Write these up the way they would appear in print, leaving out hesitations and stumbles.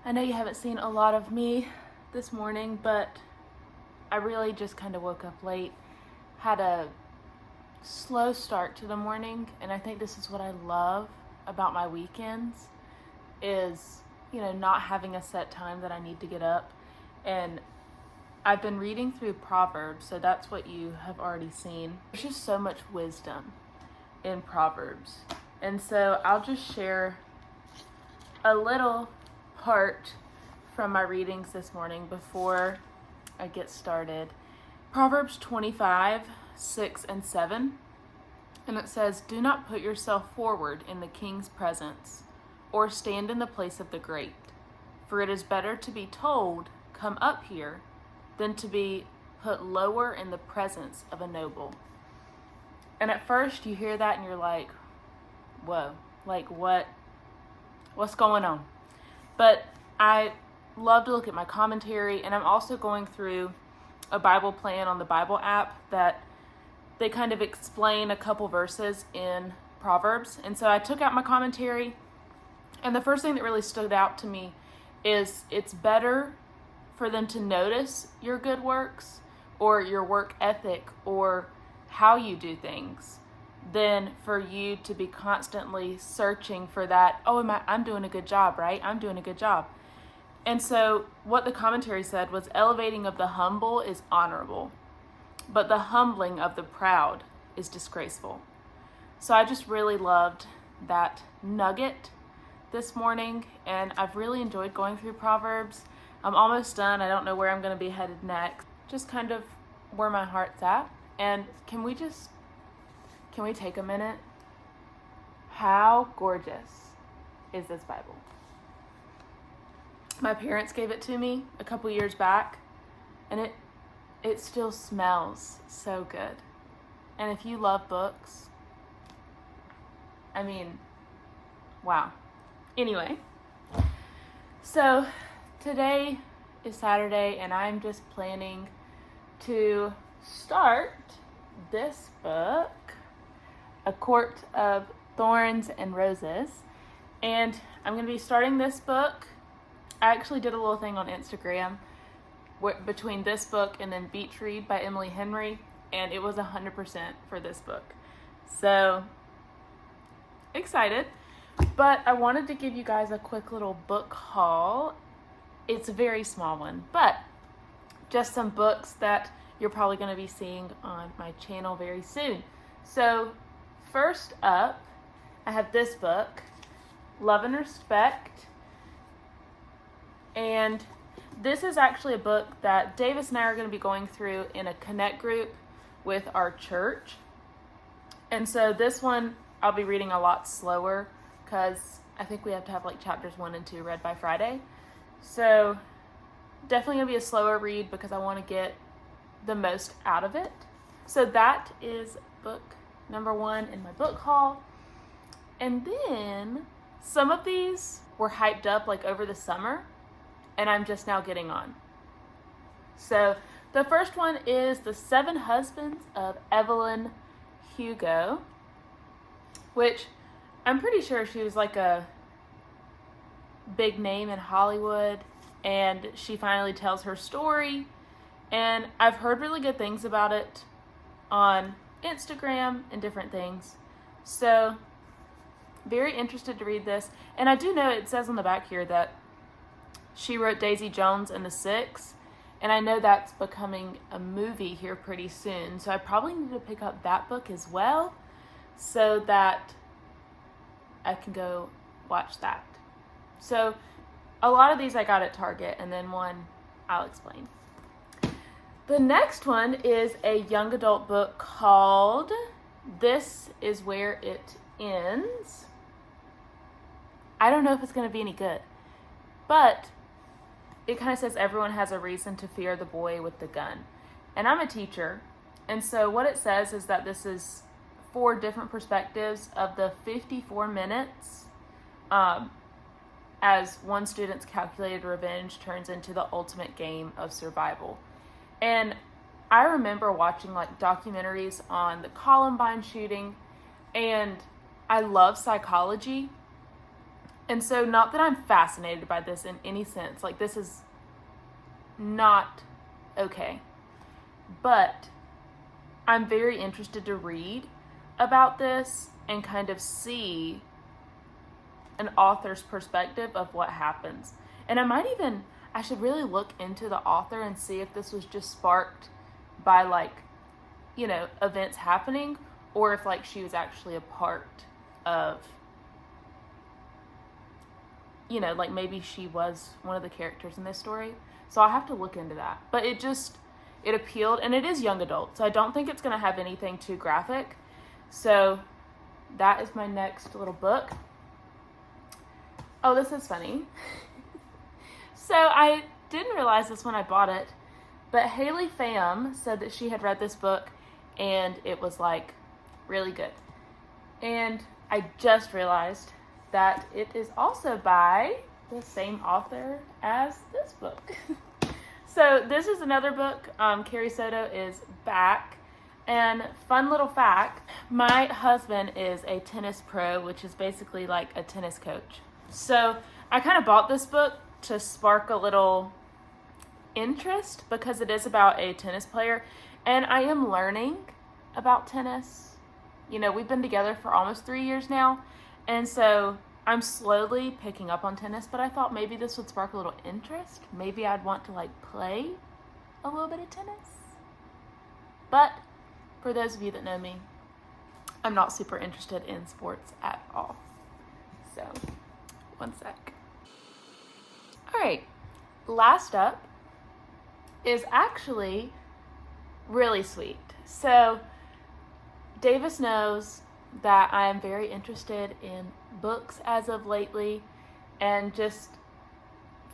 I know you haven't seen a lot of me this morning, but I really just kind of woke up late, had a slow start to the morning, and I think this is what I love about my weekends is, not having a set time that I need to get up. And I've been reading through Proverbs, so that's what you have already seen. There's just so much wisdom in Proverbs. And so I'll just share a little part from my readings this morning before I get started. Proverbs 25, 6 and 7. And it says, "Do not put yourself forward in the king's presence, or stand in the place of the great. For it is better to be told, 'Come up here,' than to be put lower in the presence of a noble." And at first you hear that and you're like, whoa, like what's going on? But I love to look at my commentary, and I'm also going through a Bible plan on the Bible app that they kind of explain a couple verses in Proverbs. And so I took out my commentary, and the first thing that really stood out to me is it's better for them to notice your good works or your work ethic or how you do things than for you to be constantly searching for that, I'm doing a good job, right? I'm doing a good job. And so what the commentary said was, elevating of the humble is honorable, but the humbling of the proud is disgraceful. So I just really loved that nugget this morning, and I've really enjoyed going through Proverbs. I'm almost done. I don't know where I'm going to be headed next. Just kind of where my heart's at. And can we take a minute? How gorgeous is this Bible? My parents gave it to me a couple years back, and it still smells so good. And if you love books, wow. Anyway, so today is Saturday, and I'm just planning to start this book, A Court of Thorns and Roses. And I'm going to be starting this book. I actually did a little thing on Instagram between this book and then Beach Read by Emily Henry, and it was 100% for this book. So excited. But I wanted to give you guys a quick little book haul. It's a very small one, but just some books that you're probably going to be seeing on my channel very soon. So first up, I have this book, Love and Respect. And this is actually a book that Davis and I are going to be going through in a connect group with our church. And so this one I'll be reading a lot slower because I think we have to have chapters 1 and 2 read by Friday. So definitely going to be a slower read because I want to get the most out of it. So that is book number 1 in my book haul. And then some of these were hyped up over the summer, and I'm just now getting on. So the first one is The 7 Husbands of Evelyn Hugo, which I'm pretty sure she was a big name in Hollywood, and she finally tells her story. And I've heard really good things about it on Instagram and different things. So very interested to read this. And I do know it says on the back here that she wrote Daisy Jones and the Six. And I know that's becoming a movie here pretty soon. So I probably need to pick up that book as well so that I can go watch that. So a lot of these I got at Target, and then one I'll explain. The next one is a young adult book called This Is Where It Ends. I don't know if it's going to be any good, but it kind of says everyone has a reason to fear the boy with the gun. And I'm a teacher, and so what it says is that this is 4 different perspectives of the 54 minutes as one student's calculated revenge turns into the ultimate game of survival. And I remember watching documentaries on the Columbine shooting, and I love psychology. And so, not that I'm fascinated by this in any sense, like, this is not okay, but I'm very interested to read about this and kind of see an author's perspective of what happens. And I should really look into the author and see if this was just sparked by, like, you know, events happening, or if, like, she was actually a part of, you know, like, maybe she was one of the characters in this story. So I'll have to look into that. But it appealed, and it is young adult, so I don't think it's going to have anything too graphic. So that is my next little book. Oh, this is funny. So I didn't realize this when I bought it, but Haley Pham said that she had read this book and it was, like, really good. And I just realized that it is also by the same author as this book. So this is another book. Carrie Soto is back. And fun little fact, my husband is a tennis pro, which is basically like a tennis coach. So I kind of bought this book to spark a little interest because it is about a tennis player. And I am learning about tennis. You know, we've been together for almost 3 years now. And so I'm slowly picking up on tennis, but I thought maybe this would spark a little interest. Maybe I'd want to, like, play a little bit of tennis. But for those of you that know me, I'm not super interested in sports at all. So, one sec. All right, last up is actually really sweet. So, Davis knows that I am very interested in books as of lately, and just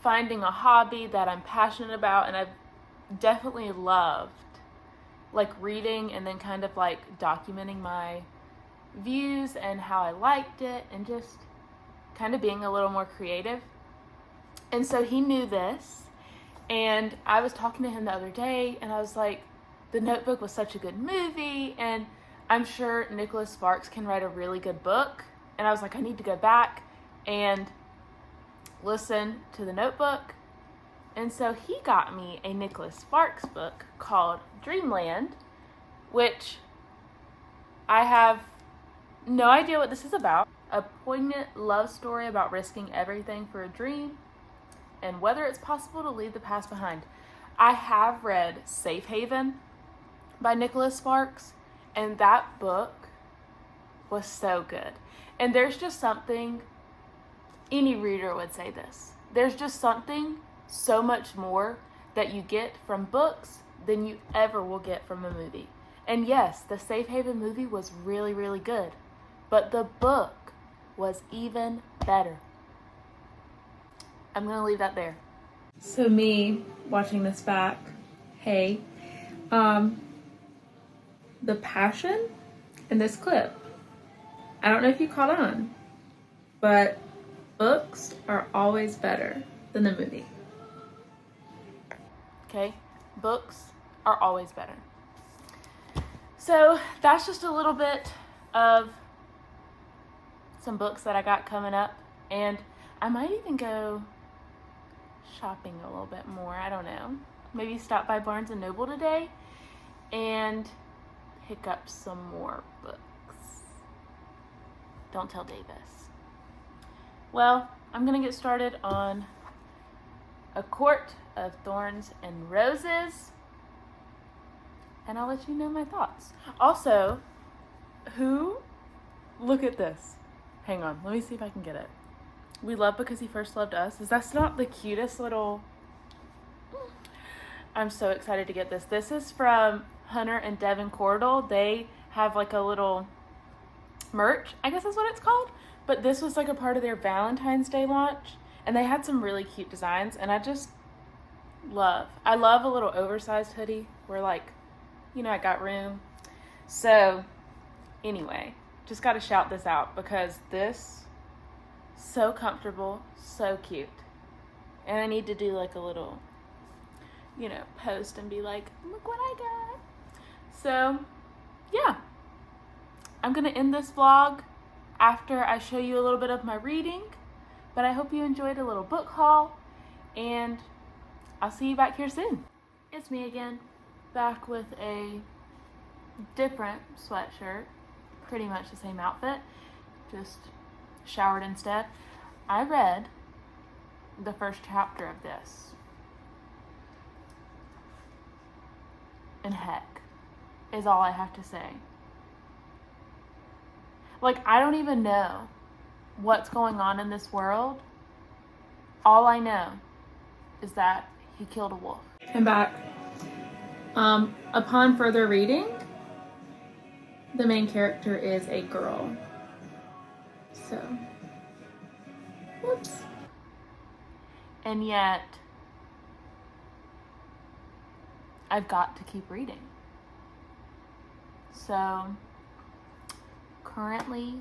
finding a hobby that I'm passionate about, and I've definitely loved, like, reading and then kind of, like, documenting my views and how I liked it, and just kind of being a little more creative. And so he knew this, and I was talking to him the other day, and I was like, The Notebook was such a good movie, and I'm sure Nicholas Sparks can write a really good book. And I was like, I need to go back and listen to The Notebook. And so he got me a Nicholas Sparks book called Dreamland, which I have no idea what this is about. A poignant love story about risking everything for a dream and whether it's possible to leave the past behind. I have read Safe Haven by Nicholas Sparks, and that book was so good. And there's just something, any reader would say this, there's just something so much more that you get from books than you ever will get from a movie. And yes, the Safe Haven movie was really, really good, but the book was even better. I'm gonna leave that there. So me watching this back, hey, the passion in this clip, I don't know if you caught on, but books are always better than the movie. Okay, books are always better. So that's just a little bit of some books that I got coming up, and I might even go shopping a little bit more. I don't know. Maybe stop by Barnes & Noble today and pick up some more books. Don't tell Davis. Well, I'm going to get started on A Court of Thorns and Roses, and I'll let you know my thoughts. Also, look at this. Hang on, let me see if I can get it. We Love Because He First Loved Us. Is that not the cutest little... I'm so excited to get this. This is from Hunter and Devin Cordell. They have like a little merch, I guess that's what it's called. But this was like a part of their Valentine's Day launch. And they had some really cute designs. And I love a little oversized hoodie where, like, you know, I got room. So anyway, just got to shout this out because this, so comfortable, so cute. And I need to do like a little, you know, post and be like, look what I got. So yeah, I'm going to end this vlog after I show you a little bit of my reading, But I hope you enjoyed a little book haul, and I'll see you back here soon. It's me again, back with a different sweatshirt, pretty much the same outfit, just showered instead. I read the first chapter of this, and heck is all I have to say. Like, I don't even know what's going on in this world. All I know is that he killed a wolf. I'm back. Upon further reading, the main character is a girl. So, whoops. And yet, I've got to keep reading. So, currently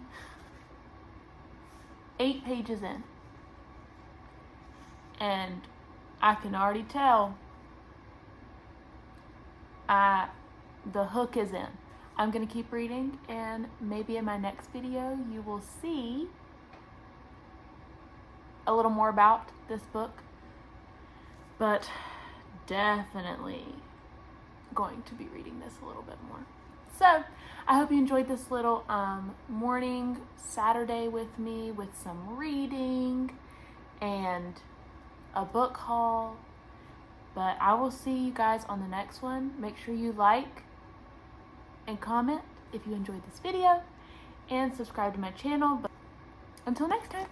8 pages in, and I can already tell the hook is in. I'm gonna keep reading, and maybe in my next video you will see a little more about this book, but definitely going to be reading this a little bit more. So I hope you enjoyed this little morning Saturday with me, with some reading and a book haul. But I will see you guys on the next one. Make sure you like and comment if you enjoyed this video, and subscribe to my channel. But until next time.